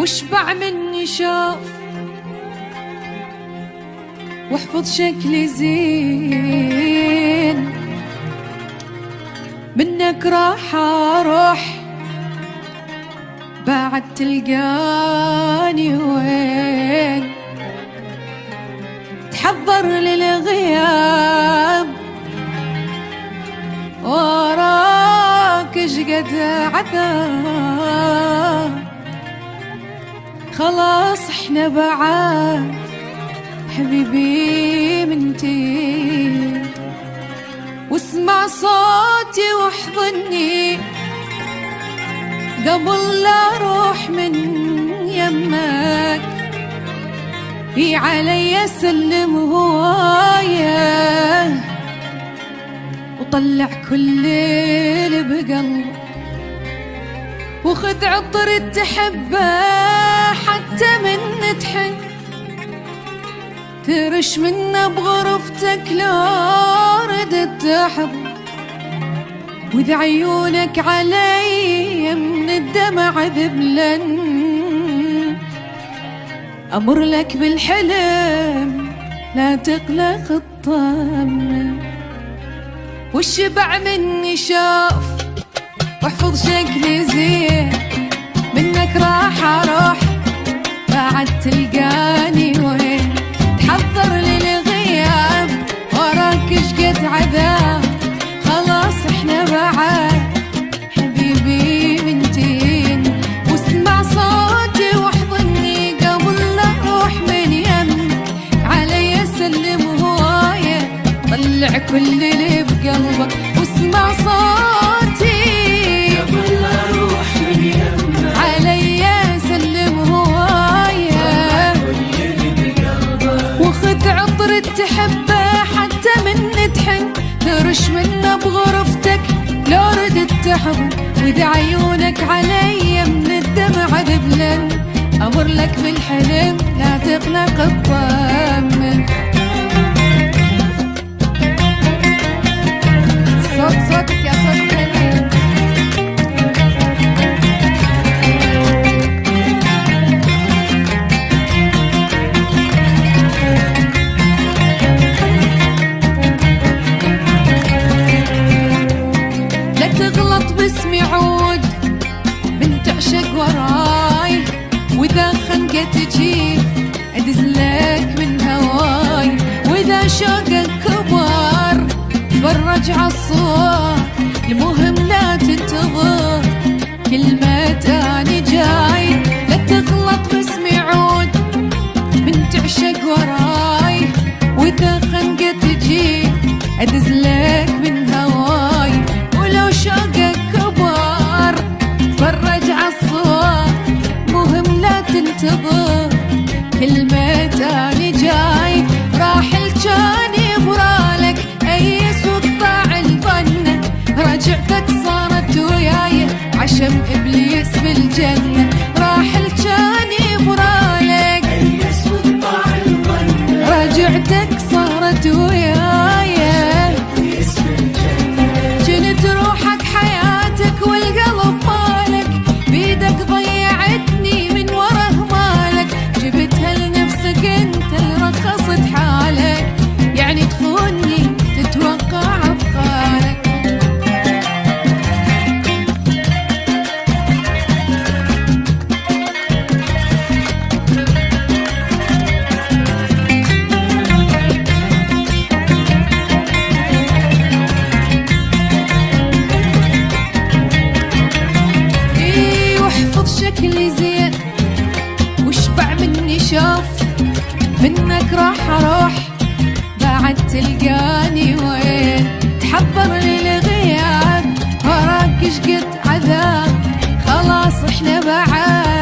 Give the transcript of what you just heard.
واشبع مني شوف واحفظ شكلي زين، منك راح اروح بعد تلقاني وين، تحضر للغياب وراك اشقد عذاب، خلاص احنا بعاد حبيبي منتي، واسمع صوتي واحضني قبل لا اروح من يمك، في علي سلم هوايه وطلع كل اللي بقلبك، وخذ عطر تحبه حتى من تحن، ترش منه بغرفتك لو ردت تحضر، واذا عيونك علي من الدمع ذبلن، امر لك بالحلم لا تقلق الطم، والشبع مني شوف واحفظ شكلي زين، منك راح اروح بعد تلقاني وين، تحضر للغياب وراك اشقد عذاب، خلاص احنا بعاد حبيبي منتين، واسمع صوتي واحضني قبل لا اروح من يم، علي سلم هوايه طلع كل اللي بقلبك، واسمع صوتي قبل لا اروح من يم، علي سلم هوايه وخذ عطر تحبه حتى من تحن، ترش منه بغرفتك لو ردت تحضن، واذا عيونك علي من الدمع ذبلن، امر لك بالحلم لا تقلق الطمن. صوتك يا صوت حلو، لا تغلط باسمي عود من تعشق وراي، واذا خنقة تجي ادزلك من هواي، واذا شوقك كبر فرج عالصوت، المهم لا تنتظر كلمة اني جاي، لا تغلط باسمي عود من تعشق وراي، واذا خنقة تجي ادزلك من هواي، ولو شوقك كبر فرج عالصوت، مهم لا تنتظر كلمة اني جاي، راح الجاني برالك ايس وقطع الظن، رجعتك صارت وياي عشم ابليس بالجنة، راح الجاني برالك ايس وقطع الظن، رجعتك صارت وياي ابليس بالجنة، جنت روحك حياتك والقلب مالك، بيدك ضيعتني من ورا مالك، جبتها لنفسك انت اللي رخصت حالك، يعني تخوني تتوقع افكارك. شكلي زين واشبع مني شوف، منك راح اروح بعد تلقاني وين، تحضر للغياب وراك اشقد عذاب، خلاص احنا بعاد